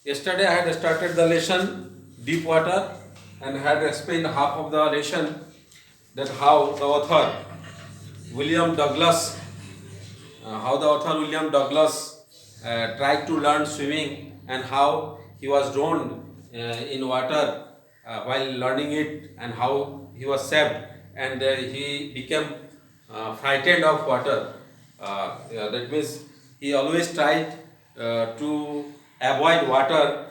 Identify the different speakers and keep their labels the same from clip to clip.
Speaker 1: Yesterday I had started the lesson deep water and had explained half of the lesson, that how the author William Douglas, tried to learn swimming, and how he was drowned in water while learning it, and how he was saved, and he became frightened of water. That means he always tried to avoid water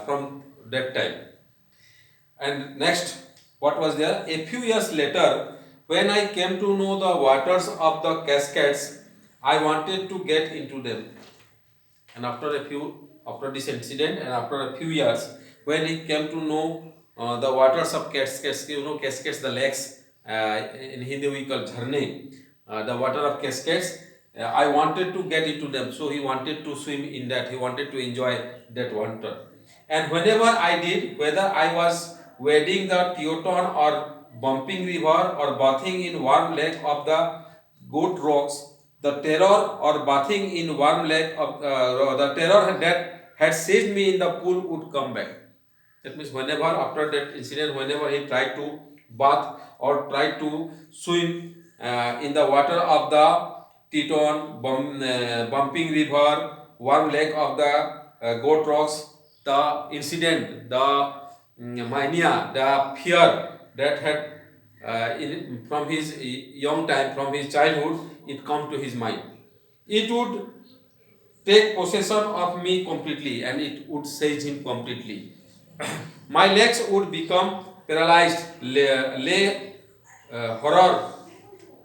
Speaker 1: from that time. And next, what was there? A few years later, when I came to know the waters of the cascades, I wanted to get into them. And after this incident, and after a few years, when he came to know the waters of cascades, cascades, the lakes, in Hindi we call jharne, the water of cascades. I wanted to get into them, so he wanted to swim in that. He wanted to enjoy that water. And whenever I did, whether I was wading the Teton or bumping river or bathing in warm lake of the goat rocks, the terror or bathing in warm lake of the terror that had seized me in the pool would come back. That means whenever after that incident, whenever he tried to bath or tried to swim in the water of the Teton, bumping river, warm lake of the goat rocks, the incident, the mania, the fear that had from his young time, from his childhood, it come to his mind. It would take possession of me completely, and it would seize him completely. My legs would become paralyzed. Horror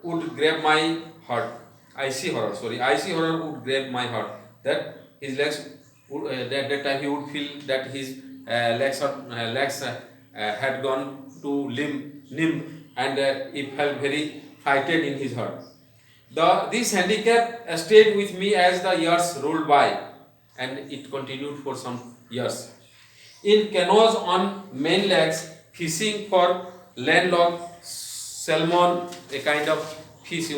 Speaker 1: would grab my heart. Icy horror, sorry. Icy horror would grab my heart. That his legs would, that time he would feel that his legs had gone to limb, and he felt very frightened in his heart. This handicap stayed with me as the years rolled by, and it continued for some years. In canoes on main lakes, fishing for landlocked salmon, a kind of fish,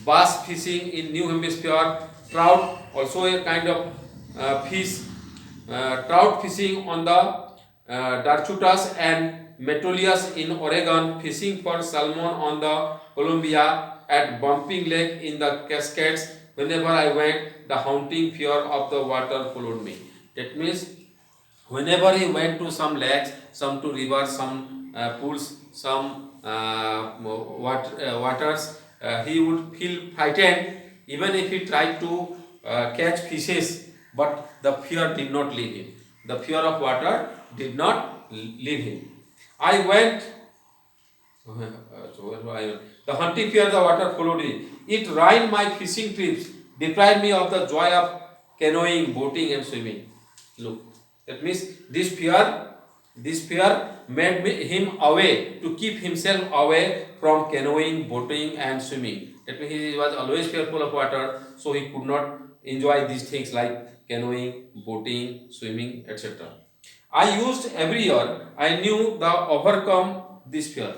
Speaker 1: bass fishing in New Hampshire, trout, also a kind of fish, trout fishing on the Darchutas and Metolius in Oregon, fishing for salmon on the Columbia, at Bumping Lake in the Cascades. Whenever I went, the haunting fear of the water followed me. That means whenever he went to some lakes, some to rivers, some pools, some waters, he would feel frightened even if he tried to catch fishes, but the fear did not leave him. The fear of water did not leave him. I went. The hunting fear of the water followed me. It ruined my fishing trips, deprived me of the joy of canoeing, boating, and swimming. Look, that means this fear made him away, to keep himself away from canoeing, boating, and swimming. That means he was always fearful of water, so he could not enjoy these things like canoeing, boating, swimming, etc. I used every year. I knew the overcome this fear.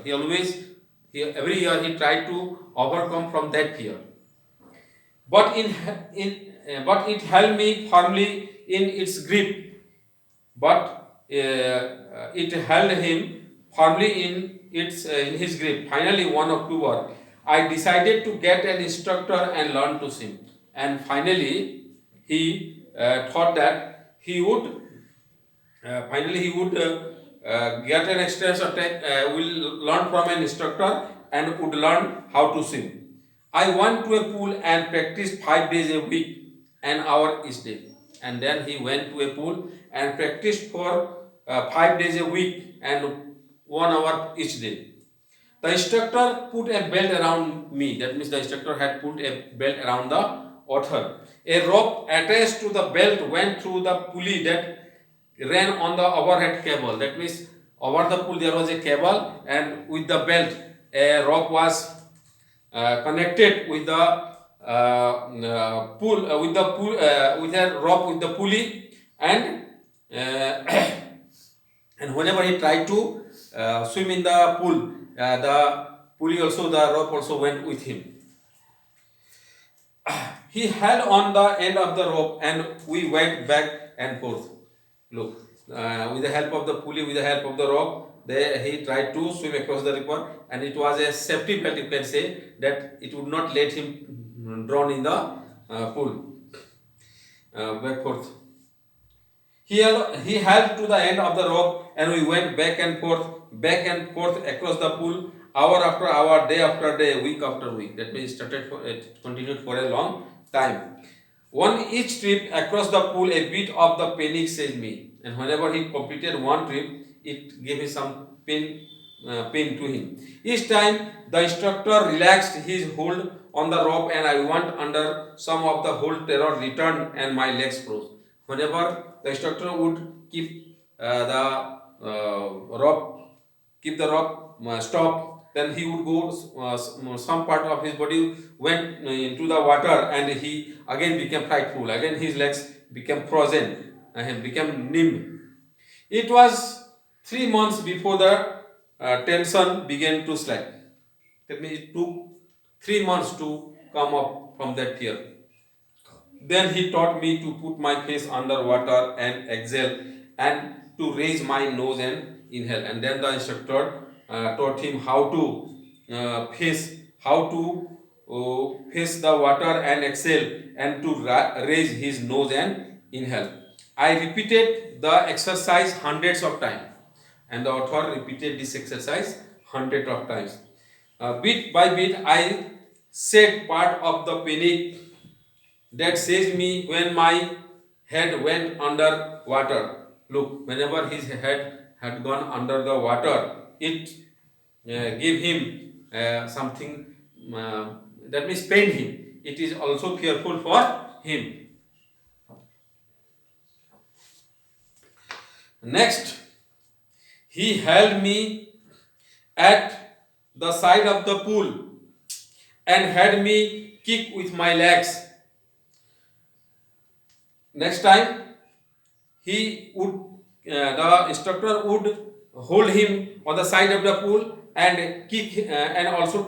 Speaker 1: Every year he tried to overcome from that fear. But but it held me firmly in its grip. But it held him firmly in his grip. Finally, one October, I decided to get an instructor and learn to swim. And finally, he thought that he would get an instructor, will learn from an instructor, and would learn how to swim. I went to a pool and practiced 5 days a week, an hour each day. And then he went to a pool and practiced for 5 days a week and 1 hour each day. The instructor put a belt around me. That means the instructor had put a belt around the author. A rope attached to the belt went through the pulley that ran on the overhead cable. That means over the pool there was a cable, and with the belt a rope was connected with the with a rope with the pulley, and and whenever he tried to swim in the pool, the pulley also, the rope also went with him. He held on the end of the rope, and we went back and forth. Look, with the help of the pulley, with the help of the rope, he tried to swim across the river, and it was a safety belt, you can say, that it would not let him drown in the pool. Back forth. He held to the end of the rope, and we went back and forth across the pool, hour after hour, day after day, week after week. That means it continued for a long time. On each trip across the pool, a bit of the panic seized me, and whenever he completed one trip, it gave me some pain to him. Each time, the instructor relaxed his hold on the rope, and I went under some of the whole terror returned, and my legs froze. Whenever the instructor would rope, keep the rope stop, then he would go, some part of his body went into the water, and he again became frightful. Again his legs became frozen and became numb. It was 3 months before the tension began to slack. That means it took 3 months to come up from that fear. Then he taught me to put my face under water and exhale, and to raise my nose and inhale. And then the instructor taught him how to face the water and exhale, and to raise his nose and inhale. I repeated the exercise hundreds of times, and the author repeated this exercise hundreds of times. Bit by bit, I said part of the panic that seized me when my head went under water. Look, whenever his head had gone under the water, it gave him something, that means pained him. It is also fearful for him. Next, he held me at the side of the pool and had me kick with my legs. Next time, the instructor would hold him on the side of the pool and kick, and also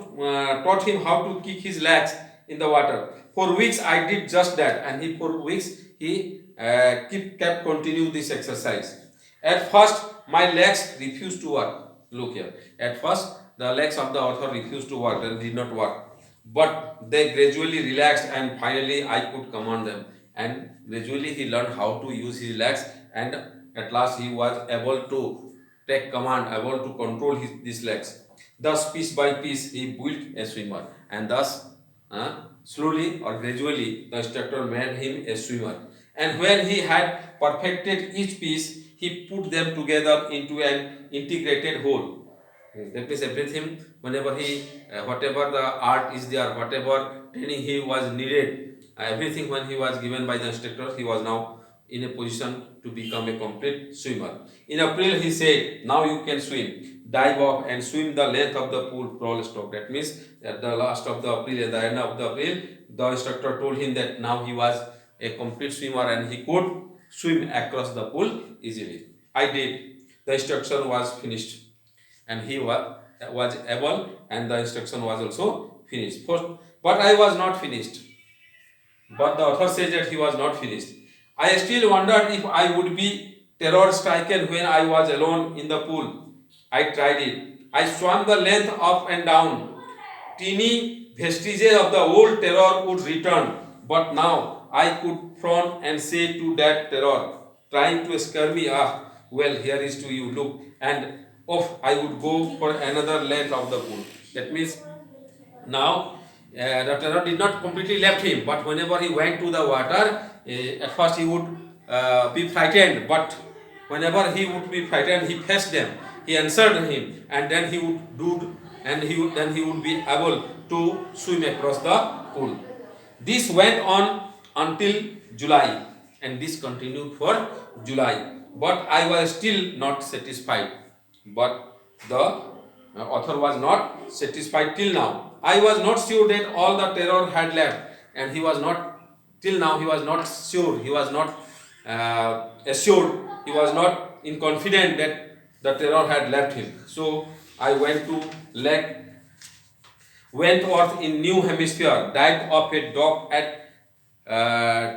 Speaker 1: taught him how to kick his legs in the water. For weeks, I did just that, and for weeks he kept continuing this exercise. At first, my legs refused to work. Look here. At first, the legs of the author refused to work; they did not work. But they gradually relaxed, and finally, I could command them. And gradually, he learned how to use his legs, and at last, he was able to take command, able to control these legs. Thus, piece by piece, he built a swimmer, and thus, slowly or gradually, the instructor made him a swimmer. And when he had perfected each piece, he put them together into an integrated whole. That means everything, whenever whatever the art is there, whatever training he was needed, everything when he was given by the instructor, he was now in a position to become a complete swimmer. In April, he said, "Now you can swim. Dive off and swim the length of the pool, crawl, stroke." That means at the last of the April, at the end of the April, the instructor told him that now he was a complete swimmer and he could swim across the pool easily. I did. The instruction was finished, and he was able, and the instruction was also finished. But I was not finished. But the author says that he was not finished. I still wondered if I would be terror stricken when I was alone in the pool. I tried it. I swam the length up and down. Teeny vestiges of the old terror would return, but now I could frown and say to that terror, trying to scare me, well, here is to you, look, and off I would go for another length of the pool. That means now the terror did not completely left him, but whenever he went to the water, at first he would be frightened, but whenever he would be frightened, he faced them, he answered him, and then he would then he would be able to swim across the pool. This went on until July, and this continued for July. But I was still not satisfied. But the author was not satisfied till now. I was not sure that all the terror had left, and he was not, till now, he was not sure, he was not assured, he was not in confident that the terror had left him. So I went to Lake Wentworth in New Hampshire, dived off a dock at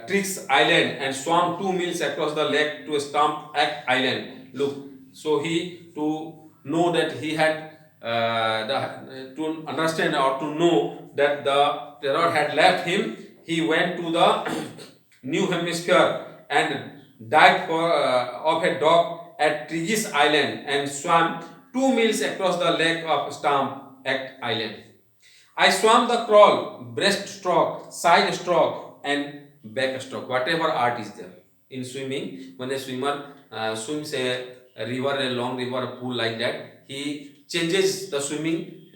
Speaker 1: Tricks Island and swam 2 miles across the lake to Stamp Act Island. Look, so he to know that he had to understand or to know that the terror had left him. He went to the New Hemisphere and dived off a dock at Trigis Island and swam 2 miles across the lake of Stamp Act Island. I swam the crawl, breaststroke, side stroke, and backstroke, whatever art is there. In swimming, when a swimmer swims a river, a long river, a pool like that, he changes the swimming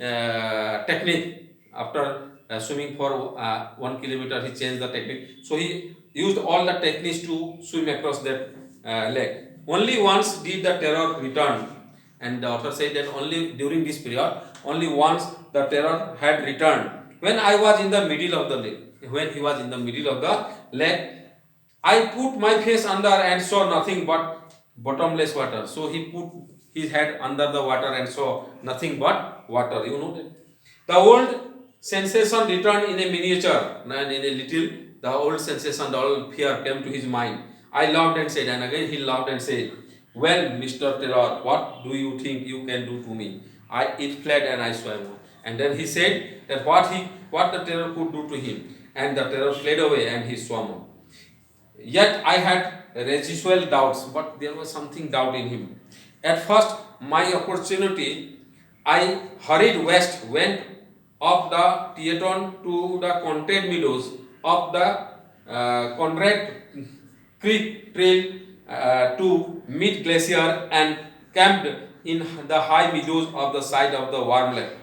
Speaker 1: technique. After swimming for 1 kilometer, he changed the technique. So he used all the techniques to swim across that lake. Only once did the terror return, and the author said that only during this period, only once the terror had returned. When I was in the middle of the lake, when he was in the middle of the lake, I put my face under and saw nothing but bottomless water. So he put his head under the water and saw nothing but water. You know that. The old sensation returned in a miniature and in a little. The old sensation, the old fear came to his mind. I laughed and said, and again he laughed and said, "Well, Mr. Terror, what do you think you can do to me?" It fled and I swam. And then he said that what the terror could do to him, and the terror fled away and he swam on. Yet I had residual doubts, but there was something doubt in him. At first, my opportunity, I hurried west, went up the Tieton to the Content Meadows, up the Conrad Creek Trail to Mid Glacier, and camped in the high meadows of the side of the Warm Lake.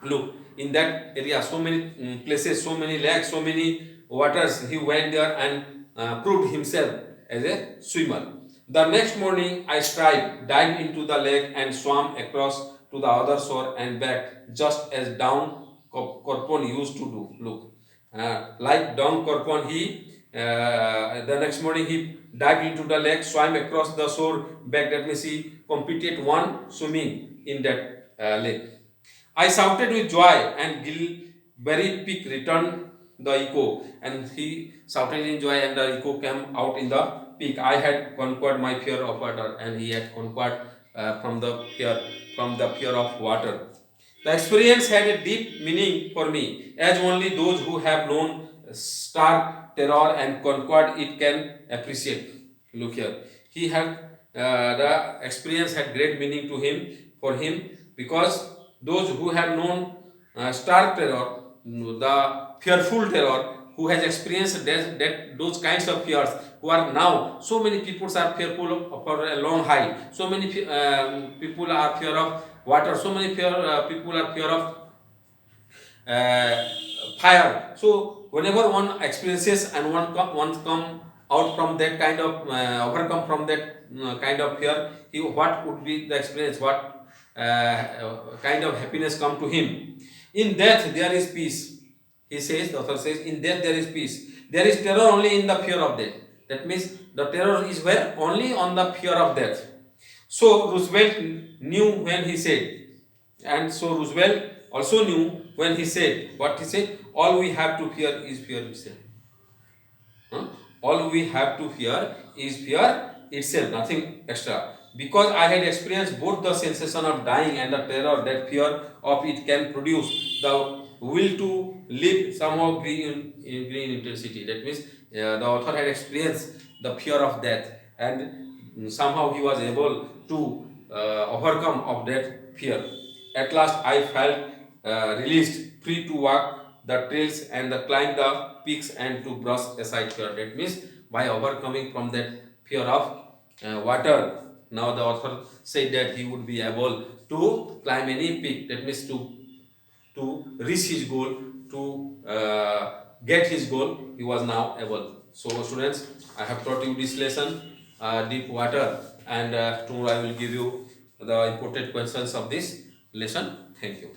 Speaker 1: Look, in that area, so many places, so many lakes, so many waters. He went there and proved himself as a swimmer. The next morning, I dived into the lake and swam across to the other shore and back, just as Down Corpon used to do. Look, like Down Corpon, the next morning he dived into the lake, swam across the shore back. That means he completed one swimming in that lake. I shouted with joy, and Gilberry Peak returned the echo, and he shouted in joy, and the echo came out in the peak. I had conquered my fear of water, and he had conquered from the fear of water. The experience had a deep meaning for me, as only those who have known stark terror and conquered it can appreciate. Look here, he had the experience had great meaning to him for him, because those who have known stark terror, the fearful terror, who has experienced those kinds of fears, who are now, so many people are fearful for a long height, so many people are fear of water, so many people are fear of fire. So whenever one experiences and one come out from that kind of overcome from that kind of fear, what would be the experience, what kind of happiness come to him. In death there is peace, he says. The author says, in death there is peace. There is terror only in the fear of death. That means the terror is where? Only on the fear of death. So Roosevelt knew when he said, and so Roosevelt also knew when he said, what he said, all we have to fear is fear itself. All we have to fear is fear itself, nothing extra. Because I had experienced both the sensation of dying and the terror that fear of it can produce, the will to live somehow green intensity. That means the author had experienced the fear of death, and somehow he was able to overcome of that fear. At last I felt released, free to walk the trails and climb the peaks and to brush aside fear. That means by overcoming from that fear of water, now the author said that he would be able to climb any peak. That means to reach his goal, to get his goal, he was now able. So students, I have taught you this lesson, deep water, and tomorrow I will give you the important questions of this lesson. Thank you.